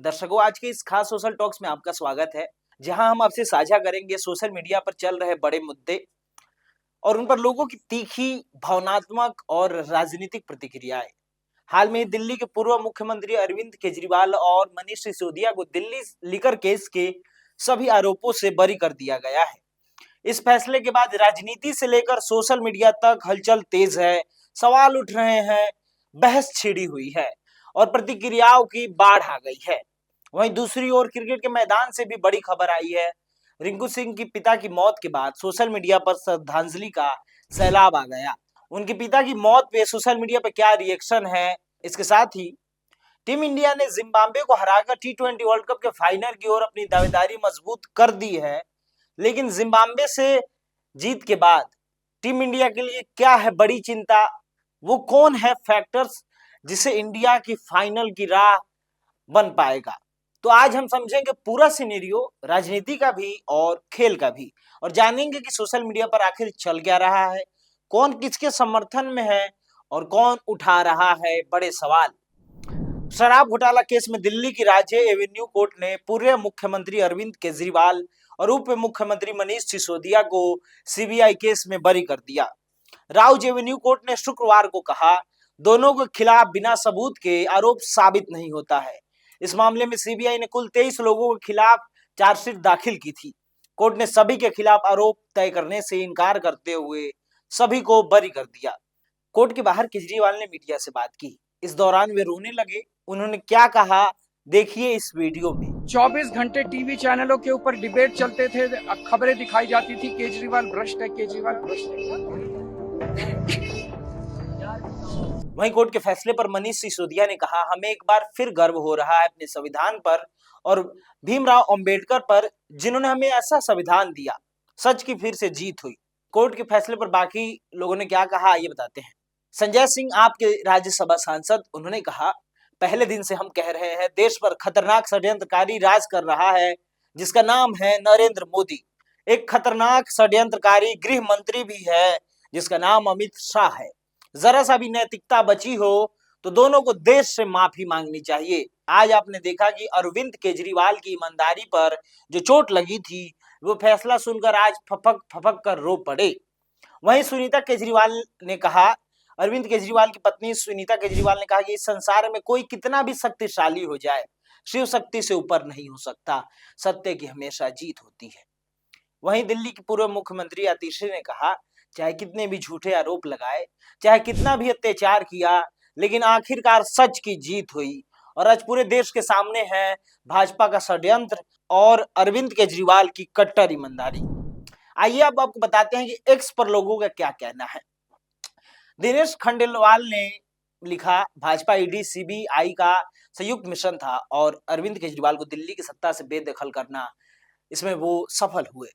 दर्शकों, आज के इस खास सोशल टॉक्स में आपका स्वागत है, जहां हम आपसे साझा करेंगे सोशल मीडिया पर चल रहे बड़े मुद्दे और उन पर लोगों की तीखी, भावनात्मक और राजनीतिक प्रतिक्रियाएं। हाल में ही दिल्ली के पूर्व मुख्यमंत्री अरविंद केजरीवाल और मनीष सिसोदिया को दिल्ली लिकर केस के सभी आरोपों से बरी कर दिया गया है। इस फैसले के बाद राजनीति से लेकर सोशल मीडिया तक हलचल तेज है, सवाल उठ रहे हैं, बहस छिड़ी हुई है और प्रतिक्रियाओं की बाढ़ आ गई है। वहीं दूसरी ओर क्रिकेट के मैदान से भी बड़ी खबर आई है। रिंकू सिंह की पिता की मौत के बाद सोशल मीडिया पर श्रद्धांजलि का सैलाब आ गया। उनके पिता की मौत पे सोशल मीडिया पे क्या रिएक्शन है, इसके साथ ही टीम इंडिया ने जिम्बाब्वे को हराकर T20 वर्ल्ड कप के फाइनल की ओर अपनी दावेदारी मजबूत कर दी है। लेकिन जिम्बाब्वे से जीत के बाद टीम इंडिया के लिए क्या है बड़ी चिंता, वो कौन है फैक्टर्स जिसे इंडिया की फाइनल की राह बन पाएगा। तो आज हम समझेंगे पूरा सिनेरियो, राजनीति का भी और खेल का भी, और जानेंगे कि सोशल मीडिया पर आखिर चल क्या रहा है, कौन किसके समर्थन में है और कौन उठा रहा है बड़े सवाल। शराब घोटाला केस में दिल्ली की राज्य एवेन्यू कोर्ट ने पूर्व मुख्यमंत्री अरविंद केजरीवाल और उप मुख्यमंत्री मनीष सिसोदिया को सीबीआई केस में बरी कर दिया। राउज एवेन्यू कोर्ट ने शुक्रवार को कहा, दोनों के खिलाफ बिना सबूत के आरोप साबित नहीं होता है। इस मामले में सीबीआई ने कुल 23 लोगों के खिलाफ चार्जशीट दाखिल की थी। कोर्ट ने सभी के खिलाफ आरोप तय करने से इनकार करते हुए सभी को बरी कर दिया। कोर्ट के बाहर केजरीवाल ने मीडिया से बात की। इस दौरान वे रोने लगे। उन्होंने क्या कहा, देखिए इस वीडियो में। 24 घंटे टीवी चैनलों के ऊपर डिबेट चलते थे, खबरें दिखाई जाती थी, केजरीवाल भ्रष्ट है, केजरीवाल भ्रष्ट है। वहीं कोर्ट के फैसले पर मनीष सिसोदिया ने कहा, हमें एक बार फिर गर्व हो रहा है अपने संविधान पर और भीमराव अंबेडकर पर, जिन्होंने हमें ऐसा संविधान दिया। सच की फिर से जीत हुई। कोर्ट के फैसले पर बाकी लोगों ने क्या कहा, ये बताते हैं। संजय सिंह, आपके राज्यसभा सांसद, उन्होंने कहा, पहले दिन से हम कह रहे हैं देश पर खतरनाक षड्यंत्रकारी राज कर रहा है जिसका नाम है नरेंद्र मोदी। एक खतरनाक षड्यंत्रकारी गृह मंत्री भी है जिसका नाम अमित शाह है। जरा सा भी नैतिकता बची हो तो दोनों को देश से माफी मांगनी चाहिए। आज आपने देखा कि अरविंद केजरीवाल की ईमानदारी पर जो चोट लगी थी, वो फैसला सुनकर आज फपक फपक कर रो पड़े। वहीं सुनीता केजरीवाल ने कहा, अरविंद केजरीवाल की पत्नी सुनीता केजरीवाल ने कहा कि इस संसार में कोई कितना भी शक्तिशाली हो जाए, शिव शक्ति से ऊपर नहीं हो सकता। सत्य की हमेशा जीत होती है। वहीं दिल्ली की पूर्व मुख्यमंत्री आतिशी ने कहा, चाहे कितने भी झूठे आरोप लगाए, चाहे कितना भी अत्याचार किया, लेकिन आखिरकार सच की जीत हुई और आज पूरे देश के सामने है भाजपा का षड्यंत्र और अरविंद केजरीवाल की कट्टर ईमानदारी। आइए अब आपको बताते हैं कि एक्स पर लोगों का क्या कहना है। दिनेश खंडेलवाल ने लिखा, भाजपा ईडी सीबीआई का संयुक्त मिशन था और अरविंद केजरीवाल को दिल्ली की सत्ता से बेदखल करना, इसमें वो सफल हुए।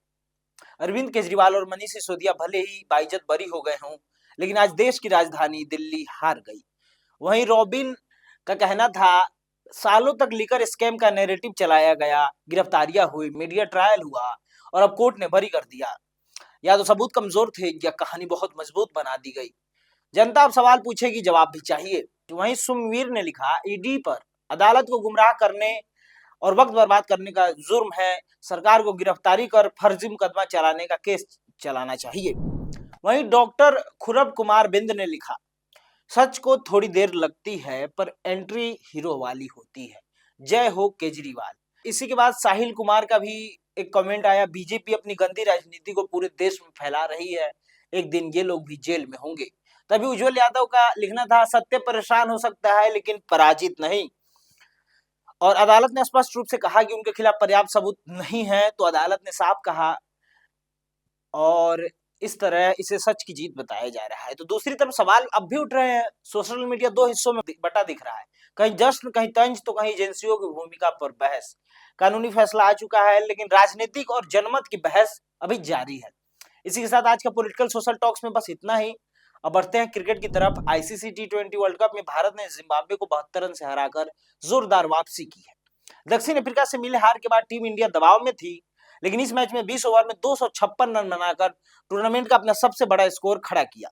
अरविंद केजरीवाल और मनीष सिसोदिया भले ही बाइज्जत बरी हो गए हों, लेकिन आज देश की राजधानी दिल्ली हार गई। वहीं रॉबिन का कहना था, सालों तक लिकर स्कैम का नैरेटिव चलाया गया, गिरफ्तारियां हुई, मीडिया ट्रायल हुआ और अब कोर्ट ने बरी कर दिया। या तो सबूत कमजोर थे या कहानी बहुत मजबूत बना दी गई। जनता अब सवाल पूछेगी, जवाब भी चाहिए। वहीं सुमवीर ने लिखा, ईडी पर अदालत को गुमराह करने और वक्त बर्बाद करने का जुर्म है, सरकार को गिरफ्तारी कर फर्जी मुकदमा चलाने का केस चलाना चाहिए। वहीं डॉक्टर खुरब कुमार बिंद ने लिखा, सच को थोड़ी देर लगती है पर एंट्री हीरो वाली होती है, जय हो केजरीवाल। इसी के बाद साहिल कुमार का भी एक कमेंट आया, बीजेपी अपनी गंदी राजनीति को पूरे देश में फैला रही है, एक दिन ये लोग भी जेल में होंगे। तभी उज्जवल यादव का लिखना था, सत्य परेशान हो सकता है लेकिन पराजित नहीं। और अदालत ने स्पष्ट रूप से कहा कि उनके खिलाफ पर्याप्त सबूत नहीं है, तो अदालत ने साफ कहा और इस तरह इसे सच की जीत बताया जा रहा है। तो दूसरी तरफ सवाल अब भी उठ रहे हैं। सोशल मीडिया दो हिस्सों में बटा दिख रहा है, कहीं जश्न, कहीं तंज, तो कहीं एजेंसियों की भूमिका पर बहस। कानूनी फैसला आ चुका है लेकिन राजनीतिक और जनमत की बहस अभी जारी है। इसी के साथ आज का पॉलिटिकल सोशल टॉक्स में बस इतना ही। अब बढ़ते हैं क्रिकेट की तरफ। आईसीसी T20 वर्ल्ड कप में भारत ने जिम्बाब्वे को 72 रन से हराकर जोरदार वापसी की है। दक्षिण अफ्रीका से मिले हार के बाद टीम इंडिया दबाव में थी, लेकिन इस मैच में 20 ओवर में 256 रन बनाकर टूर्नामेंट का अपना सबसे बड़ा स्कोर खड़ा किया।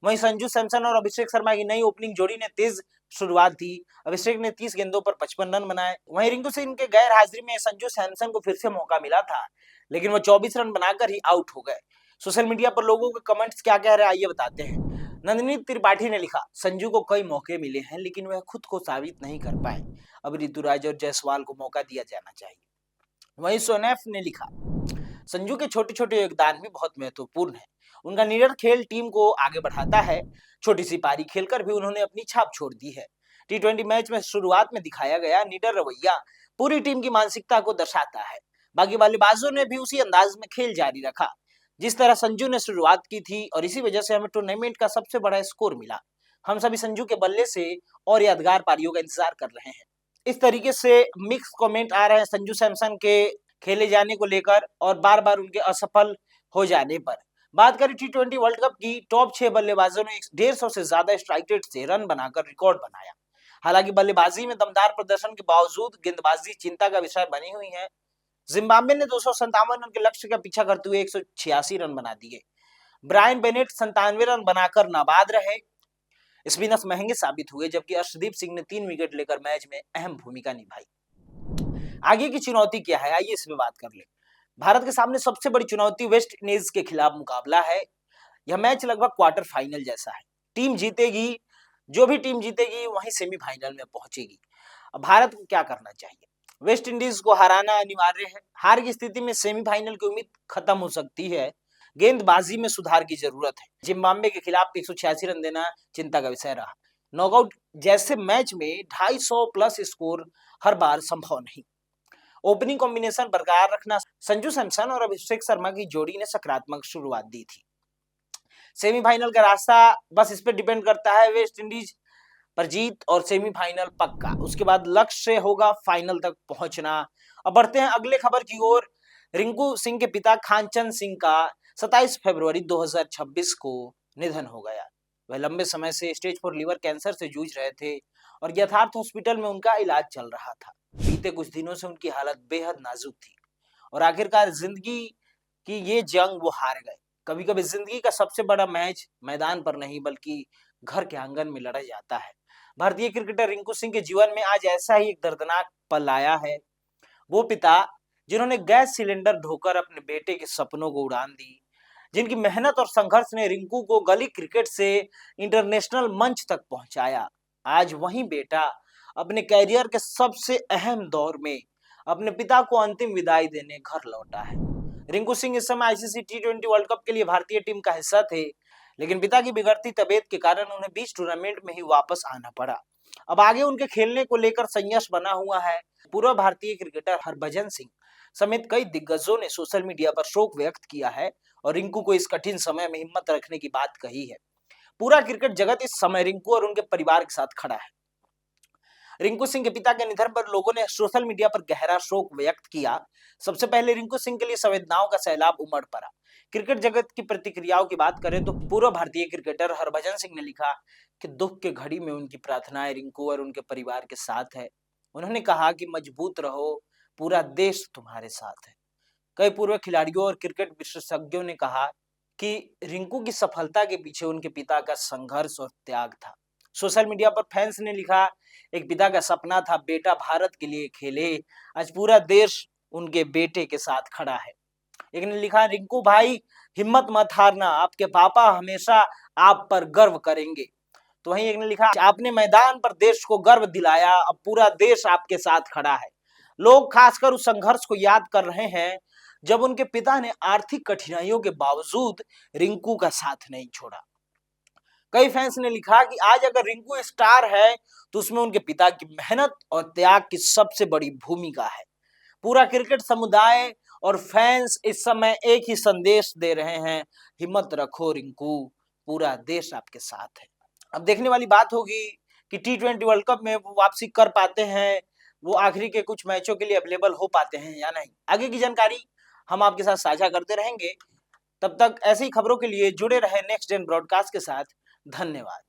वहीं संजू सैमसन और अभिषेक शर्मा की नई ओपनिंग जोड़ी ने तेज शुरुआत थी। अभिषेक ने 30 गेंदों पर 55 रन बनाए। वहीं रिंकू सिंह के गैर हाजिरी में संजू सैमसन को फिर से मौका मिला था, लेकिन वो 24 रन बनाकर ही आउट हो गए। सोशल मीडिया पर लोगों के कमेंट्स क्या कह रहे हैं आइए बताते हैं। नंदिनी त्रिपाठी ने लिखा, संजू को कई मौके मिले हैं लेकिन वह खुद को साबित नहीं कर पाए। अब ऋतुराज और जायसवाल को मौका दिया जाना चाहिए। वहीं सोनैफ ने लिखा, संजू के छोटे छोटे योगदान भी बहुत महत्वपूर्ण है। उनका निडर खेल टीम को आगे बढ़ाता है। छोटी सी पारी खेलकर भी उन्होंने अपनी छाप छोड़ दी है। टी20 मैच में शुरुआत में दिखाया गया निडर रवैया पूरी टीम की मानसिकता को दर्शाता है। बाकी बल्लेबाजों ने भी उसी अंदाज में खेल जारी रखा जिस तरह संजू ने शुरुआत की थी, और इसी वजह से हमें टूर्नामेंट का सबसे बड़ा स्कोर मिला। हम सभी संजू के बल्ले से और यादगार पारियों का इंतजार कर रहे हैं। इस तरीके से मिक्स कमेंट आ रहे हैं संजू सैमसन के खेले जाने को लेकर और बार बार उनके असफल हो जाने पर। बात करें टी20 वर्ल्ड कप की, टॉप 6 बल्लेबाजों ने 150 से ज्यादा स्ट्राइक रेट से रन बनाकर रिकॉर्ड बनाया। हालांकि बल्लेबाजी में दमदार प्रदर्शन के बावजूद गेंदबाजी चिंता का विषय बनी हुई है। जिम्बाब्वे ने 257 रन के लक्ष्य का पीछा करते हुए 186 रन बना दिए। ब्रायन बेनेट 97 रन बनाकर नाबाद रहे। स्पिनर्स महंगे साबित हुए, जबकि अर्शदीप सिंह ने 3 विकेट लेकर मैच में अहम भूमिका निभाई। आगे की चुनौती क्या है, आइए इस पे बात कर ले। भारत के सामने सबसे बड़ी चुनौती वेस्ट इंडीज के खिलाफ मुकाबला है। यह मैच लगभग क्वार्टर फाइनल जैसा है। टीम जीतेगी, जो भी टीम जीतेगी वही सेमीफाइनल में पहुंचेगी। अब भारत को क्या करना चाहिए? वेस्ट इंडीज को हराना अनिवार्य है। हार की स्थिति में सेमीफाइनल की उम्मीद खत्म हो सकती है। गेंदबाजी में सुधार की जरूरत है। जिम्बाब्वे के खिलाफ 186 रन देना चिंता का विषय रहा। नॉकआउट जैसे मैच में 250 प्लस स्कोर हर बार संभव नहीं। ओपनिंग कॉम्बिनेशन बरकरार रखना, संजू सैमसन और अभिषेक शर्मा की जोड़ी ने सकारात्मक शुरुआत दी थी। सेमीफाइनल का रास्ता बस इस पे डिपेंड करता है, वेस्ट इंडीज पर जीत और सेमीफाइनल पक्का। उसके बाद लक्ष्य होगा फाइनल तक पहुंचना। अब बढ़ते हैं अगले खबर की ओर। रिंकू सिंह के पिता खानचंद सिंह का 27 फरवरी 2026 को निधन हो गया। वह लंबे समय से स्टेज 4 लीवर कैंसर से जूझ रहे थे और यथार्थ हॉस्पिटल में उनका इलाज चल रहा था। बीते कुछ दिनों से उनकी हालत बेहद नाजुक थी और आखिरकार जिंदगी की ये जंग वो हार गए। कभी कभी जिंदगी का सबसे बड़ा मैच मैदान पर नहीं बल्कि घर के आंगन में लड़ा जाता है। भारतीय क्रिकेटर रिंकू सिंह के जीवन में आज ऐसा ही एक दर्दनाक पल आया है। वो पिता जिन्होंने गैस सिलेंडर ढोकर अपने बेटे के सपनों को उड़ान दी, जिनकी मेहनत और संघर्ष ने रिंकू को गली क्रिकेट से इंटरनेशनल मंच तक पहुंचाया, आज वही बेटा अपने कैरियर के सबसे अहम दौर में अपने पिता को अंतिम विदाई देने घर लौटा है। रिंकू सिंह इस समय आईसीसी टी20 वर्ल्ड कप के लिए भारतीय टीम का हिस्सा थे, लेकिन पिता की बिगड़ती तबीयत के कारण उन्हें बीच टूर्नामेंट में ही वापस आना पड़ा। अब आगे उनके खेलने को लेकर संघर्ष बना हुआ है। पूर्व भारतीय क्रिकेटर हरभजन सिंह समेत कई दिग्गजों ने सोशल मीडिया पर शोक व्यक्त किया है और रिंकू को इस कठिन समय में हिम्मत रखने की बात कही है। पूरा क्रिकेट जगत इस समय रिंकू और उनके परिवार के साथ खड़ा है। रिंकू सिंह के पिता के निधन पर लोगों ने सोशल मीडिया पर गहरा शोक व्यक्त किया। सबसे पहले रिंकू सिंह के लिए संवेदनाओं का सैलाब उमड़ पड़ा। क्रिकेट जगत की प्रतिक्रियाओं की बात करें तो पूर्व भारतीय क्रिकेटर हरभजन सिंह ने लिखा कि दुख के घड़ी में उनकी प्रार्थनाएं रिंकू और उनके परिवार के साथ है। उन्होंने कहा कि मजबूत रहो, पूरा देश तुम्हारे साथ है। कई पूर्व खिलाड़ियों और क्रिकेट विशेषज्ञों ने कहा कि रिंकू की सफलता के पीछे उनके पिता का संघर्ष और त्याग था। सोशल मीडिया पर फैंस ने लिखा, एक पिता का सपना था बेटा भारत के लिए खेले, आज पूरा देश उनके बेटे के साथ खड़ा है। एक ने लिखा, रिंकू भाई हिम्मत मत हारना, आपके पापा हमेशा आप पर गर्व करेंगे। तो वहीं एक ने लिखा, आपने मैदान पर देश को गर्व दिलाया, अब पूरा देश आपके साथ खड़ा है। लोग खासकर उस संघर्ष को याद कर रहे हैं जब उनके पिता ने आर्थिक कठिनाइयों के बावजूद रिंकू का साथ नहीं छोड़ा। कई फैंस ने लिखा कि आज अगर रिंकू स्टार है तो उसमें उनके पिता की मेहनत और त्याग की सबसे बड़ी भूमिका है। पूरा क्रिकेट समुदाय और फैंस इस समय एक ही संदेश दे रहे हैं, हिम्मत रखो रिंकू, पूरा देश आपके साथ है। अब देखने वाली बात होगी कि टी20 वर्ल्ड कप में वो वापसी कर पाते हैं, वो आखिरी के कुछ मैचों के लिए अवेलेबल हो पाते हैं या नहीं। आगे की जानकारी हम आपके साथ साझा करते रहेंगे। तब तक ऐसी खबरों के लिए जुड़े रहे नेक्स्ट जेन ब्रॉडकास्ट के साथ। धन्यवाद।